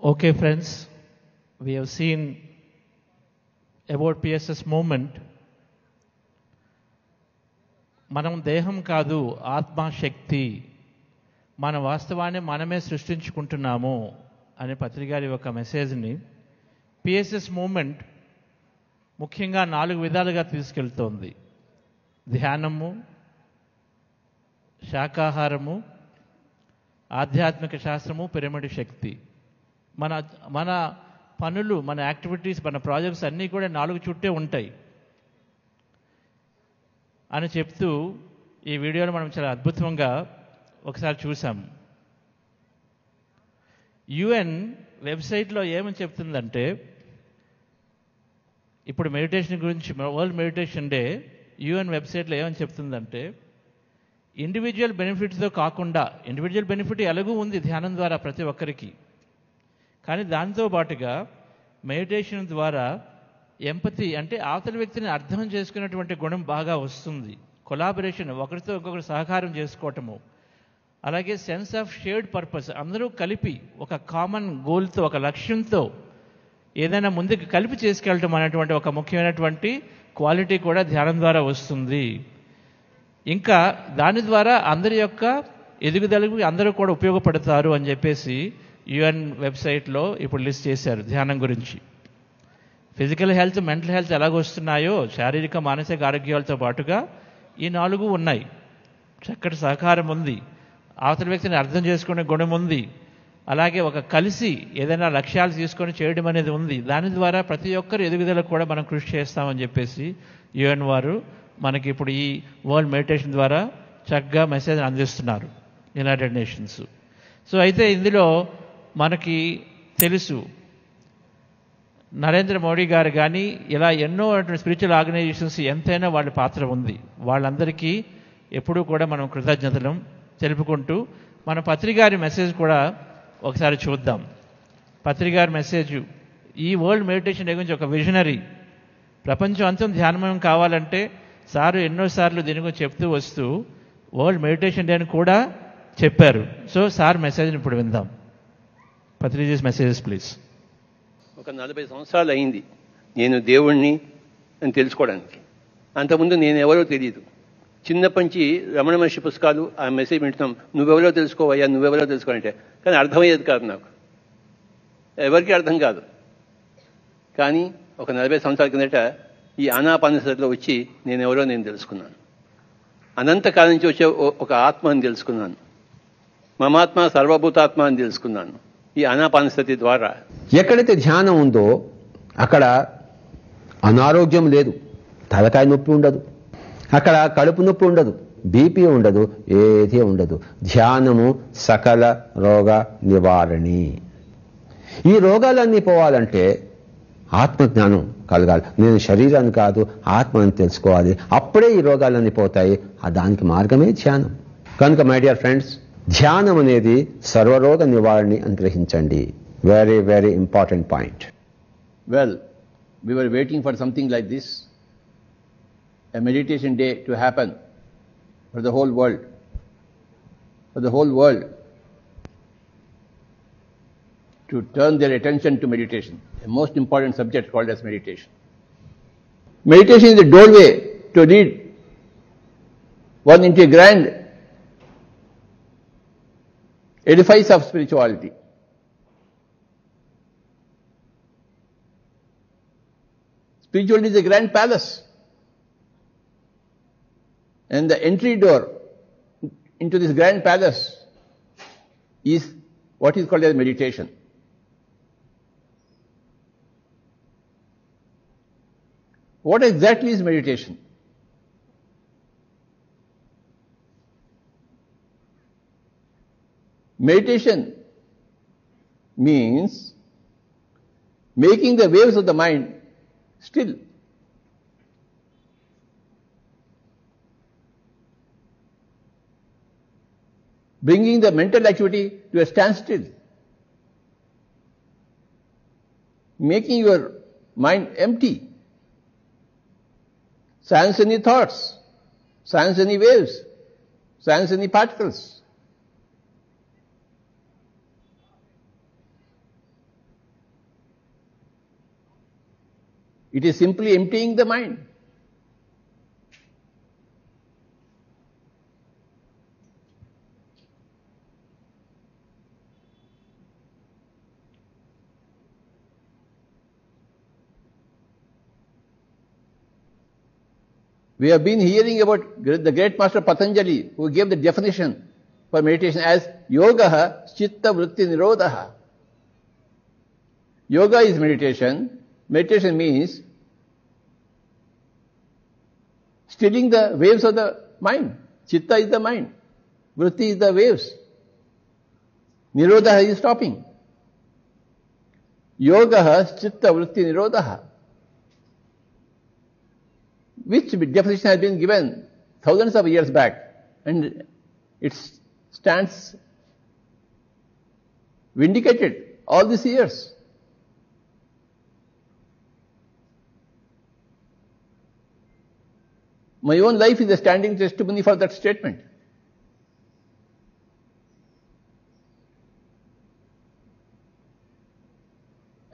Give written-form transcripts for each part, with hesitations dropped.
Okay, friends, we have seen about PSS movement. మనం దేహం కాదు, ఆత్మశక్తి, మన వాస్తవాన్ని మనమే సృష్టించుకుంటున్నాము అనే పత్రికారి ఒక మెసేజ్ని పిఎస్ఎస్ మూమెంట్ ముఖ్యంగా 4 విధాలుగా తీసుకెళ్తోంది. ధ్యానము, శాకాహారము, ఆధ్యాత్మిక శాస్త్రము, పిరమిడ్ శక్తి. మన పనులు, మన యాక్టివిటీస్, మన ప్రాజెక్ట్స్ అన్నీ కూడా 4 చుట్టే ఉంటాయి అని చెప్తూ ఈ వీడియోలో మనం చాలా అద్భుతంగా ఒకసారి చూసాము. యుఎన్ వెబ్సైట్లో ఏమని చెప్తుందంటే, ఇప్పుడు మెడిటేషన్ గురించి, వరల్డ్ మెడిటేషన్ డే యుఎన్ వెబ్సైట్లో ఏమని చెప్తుందంటే, ఇండివిజువల్ బెనిఫిట్స్తో కాకుండా, ఇండివిజువల్ బెనిఫిట్ ఎలాగూ ఉంది ధ్యానం ద్వారా ప్రతి ఒక్కరికి, కానీ దాంతో పాటుగా మెడిటేషన్ ద్వారా ఎంపతి అంటే అవతల వ్యక్తిని అర్థం చేసుకునేటువంటి గుణం బాగా వస్తుంది. కొలాబరేషన్, ఒకరితో ఇంకొకరు సహకారం చేసుకోవటము, అలాగే సెన్స్ ఆఫ్ షేర్డ్ పర్పస్, అందరూ కలిపి ఒక కామన్ గోల్తో, ఒక లక్ష్యంతో ఏదైనా ముందుకు కలిపి చేసుకెళ్ళటం అనేటువంటి ఒక ముఖ్యమైనటువంటి క్వాలిటీ కూడా ధ్యానం ద్వారా వస్తుంది. ఇంకా దాని ద్వారా అందరి యొక్క ఎదుగుదలకు అందరూ కూడా ఉపయోగపడతారు అని చెప్పేసి యుఎన్ వెబ్సైట్లో ఇప్పుడు లిస్ట్ చేశారు ధ్యానం గురించి. ఫిజికల్ హెల్త్, మెంటల్ హెల్త్ ఎలాగొస్తున్నాయో శారీరక మానసిక ఆరోగ్యాలతో పాటుగా ఈ 4 ఉన్నాయి. చక్కటి సహకారం ఉంది, అవతల వ్యక్తిని అర్థం చేసుకునే గుణం ఉంది, అలాగే ఒక కలిసి ఏదైనా లక్ష్యాలు తీసుకొని చేయడం అనేది ఉంది. దాని ద్వారా ప్రతి ఒక్కరు ఎదుగుదలకు కూడా మనం కృషి చేస్తామని చెప్పేసి యుఎన్ వారు మనకి ఇప్పుడు ఈ వరల్డ్ మెడిటేషన్ ద్వారా చక్కగా మెసేజ్ అందిస్తున్నారు, యునైటెడ్ నేషన్స్. సో అయితే ఇందులో మనకి తెలుసు, నరేంద్ర మోడీ గారు కానీ ఇలా ఎన్నో స్పిరిచువల్ ఆర్గనైజేషన్స్ ఎంతైనా వాళ్ళ పాత్ర ఉంది. వాళ్ళందరికీ ఎప్పుడూ కూడా మనం కృతజ్ఞతలు తెలుపుకుంటూ మన పత్రికారి మెసేజ్ కూడా ఒకసారి చూద్దాం. పత్రికారి మెసేజ్ ఈ వరల్డ్ మెడిటేషన్ డే గురించి ఒక విజనరీ, ప్రపంచం అంతం ధ్యానమయం కావాలంటే సారు ఎన్నోసార్లు దీని గురించి చెప్తూ వస్తూ వరల్డ్ మెడిటేషన్ డే అని కూడా చెప్పారు. సో సార్ మెసేజ్ని ఇప్పుడు విందాం. పత్రిజీస్ మెసేజెస్ ప్లీజ్. ఒక 40 సంవత్సరాలు అయింది నేను దేవుణ్ణి అని తెలుసుకోవడానికి. అంతకుముందు నేను ఎవరో తెలియదు. చిన్నప్పటి నుంచి రమణ మహర్షి పుస్తకాలు, ఆ మెసేజ్ వింటున్నాం, నువ్వెవరో తెలుసుకోవయ్యా, నువ్వెవరో తెలుసుకోవాలంటే, కానీ అర్థమయ్యేది కాదు నాకు, ఎవరికి అర్థం కాదు. కానీ ఒక 40 సంవత్సరాల కిందట ఈ ఆనాపానసతిలో వచ్చి నేనెవరో నేను తెలుసుకున్నాను. అనంతకాలం నుంచి వచ్చే ఒక ఆత్మ అని తెలుసుకున్నాను. మమాత్మ సర్వభూతాత్మ అని తెలుసుకున్నాను ఈ ఆనాపానసతి ద్వారా. ఎక్కడైతే ధ్యానం ఉందో అక్కడ అనారోగ్యం లేదు, తలకాయ నొప్పి ఉండదు, అక్కడ కడుపు నొప్పి ఉండదు, బీపీ ఉండదు, ఏదీ ఉండదు. ధ్యానము సకల రోగ నివారణి. ఈ రోగాలన్నీ పోవాలంటే ఆత్మజ్ఞానం కలగాలి. నేను శరీరాన్ని కాదు ఆత్మని తెలుసుకోవాలి, అప్పుడే ఈ రోగాలన్నీ పోతాయి. దానికి మార్గమే ధ్యానం. కనుక మై డియర్ ఫ్రెండ్స్, ధ్యానం అనేది సర్వరోగ నివారణి అని గ్రహించండి. Very very important point. Well, we were waiting for something like this, a meditation day to happen for the whole world. For the whole world to turn their attention to meditation, a most important subject called as meditation. Meditation is the doorway to lead one into a grand edifice of spirituality. Spirituality is a grand palace, and the entry door into this grand palace is what is called as meditation. What exactly is meditation? Meditation means making the waves of the mind still. Bringing the mental activity to a standstill. Making your mind empty. Silence any thoughts, silence any waves, silence any particles. It is simply emptying the mind. We have been hearing about the great master Patanjali, who gave the definition for meditation as yoga chitta vritti nirodha. Yoga is meditation. Meditation means stilling the waves of the mind. Chitta is the mind. Vritti is the waves. Nirodha is stopping. Yoga chitta vritti nirodha. Which definition has been given thousands of years back, and it stands vindicated all these years. My own life is a standing testimony for that statement.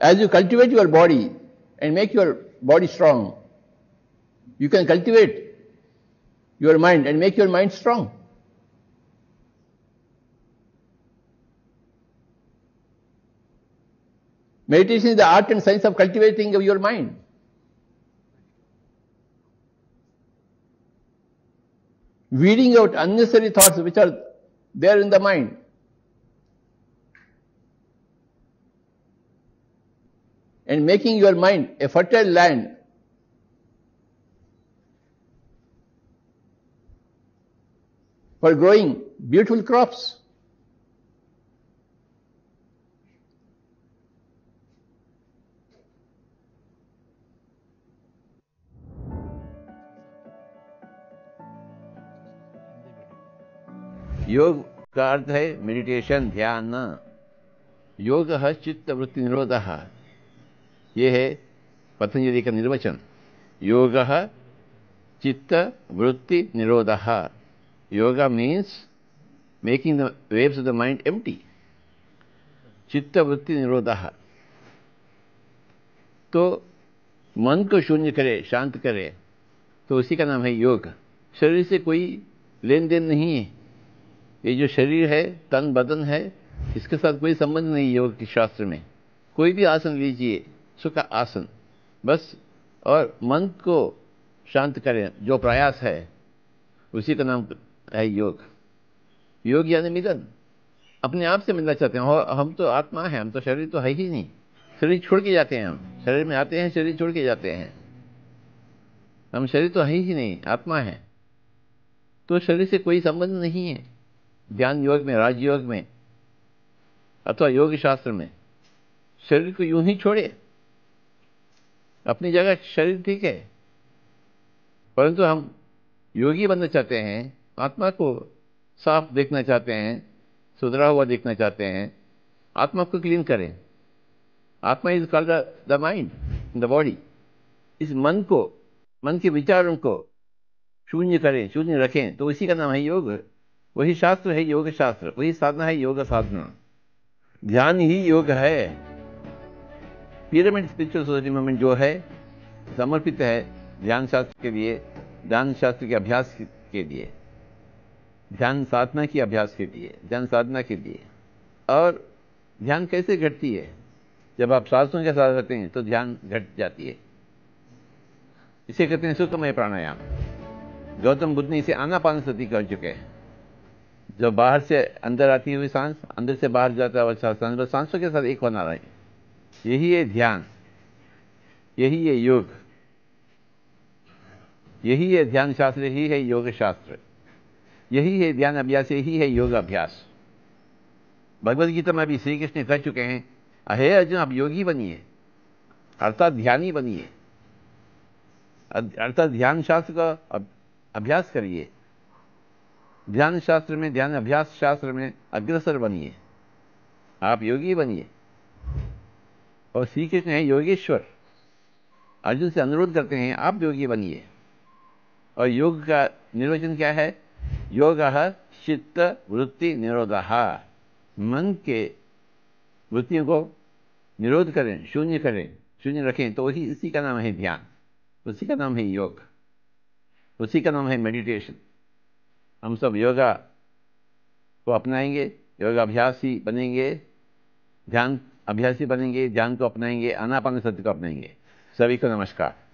As you cultivate your body and make your body strong, you can cultivate your mind and make your mind strong. Meditation is the art and science of cultivating your mind. Weeding out unnecessary thoughts which are there in the mind. And making your mind a fertile land for growing beautiful crops. योग का अर्थ है meditation, ध्यान। योग चित्त वृत्ति निरोध, ये है पतंजलि का निर्वचन। योग चित्त वृत्ति निरोध। Yoga means making the waves of the mind empty. Chitta vritti nirodha. तो मन को शून्य करे, शांत करे, तो उसी का नाम है योग। शरीर से कोई लेन देन नहीं है। ये जो शरीर है, तन बदन है, इसके साथ कोई संबंध नहीं योग के शास्त्र में। कोई भी आसन लीजिए, सुख आसन, बस, और मन को शांत करें, जो प्रयास है, उसी का नाम है योग। योग यानी मिलन। अपने आप से मिलना चाहते हैं। और हम तो आत्मा है, हम तो शरीर तो है ही नहीं। शरीर छोड़ के जाते हैं, हम शरीर में आते हैं, शरीर छोड़ के जाते हैं। हम शरीर तो है ही नहीं, आत्मा है। तो शरीर से कोई संबंध नहीं है। ध्यान योग में, राजयोग में अथवा योग शास्त्र में शरीर को यूं ही छोड़े। अपनी जगह शरीर ठीक है, परंतु हम योगी बनना चाहते हैं, आत्मा को साफ देखना चाहते हैं, सुधरा हुआ देखना चाहते हैं। आत्मा को क्लीन करें। आत्मा is called the mind, the body. इस मन को, मन के विचारों को शून्य करें, शून्य रखें, तो उसी का नाम है योग। वही शास्त्र है योग शास्त्र, वही साधना है योग साधना। ध्यान ही योग है। पिरामिड स्पिरिचुअल सोसाइटी मूवमेंट जो है, समर्पित है ध्यान शास्त्र के लिए, ध्यान शास्त्र के अभ्यास के लिए, ध्यान साधना के अभ्यास के लिए, ध्यान साधना के लिए। और ध्यान कैसे घटती है? जब आप सांसों के साथ रहते हैं तो ध्यान घट जाती है। इसे कहते हैं सुखमय प्राणायाम। गौतम बुद्ध ने इसे आनापानसति कर चुके हैं। जब बाहर से अंदर आती हुई सांस, अंदर से बाहर जाता हुआ सांस, बस सांसों के साथ एक होना रहे। यही है ध्यान, यही है योग, यही है ध्यान शास्त्र, यही है योग शास्त्र, यही है ध्यान अभ्यास, यही है योग अभ्यास। भगवद गीता में भी श्री कृष्ण कह चुके हैं, हे अर्जुन, आप योगी बनिए, अर्थात ध्यानी बनिए, अर्थात ध्यान शास्त्र का अभ्यास करिए, ध्यान शास्त्र में, ध्यान अभ्यास शास्त्र में अग्रसर बनिए, आप योगी बनिए। और श्री कृष्ण है योगेश्वर। अर्जुन से अनुरोध करते हैं, आप योगी बनिए। और योग का निर्वचन क्या है? योगः चित्त वृत्ति निरोधः। मन के वृत्तियों को निरोध करें, शून्य करें, शून्य रखें तो वही इसी का नाम है ध्यान, उसी का नाम है योग, उसी का नाम है मेडिटेशन। हम सब योगा को अपनाएंगे, योगाभ्यासी बनेंगे, ध्यान अभ्यासी बनेंगे, ध्यान को अपनाएंगे, आनापानसति को अपनाएंगे। सभी को नमस्कार।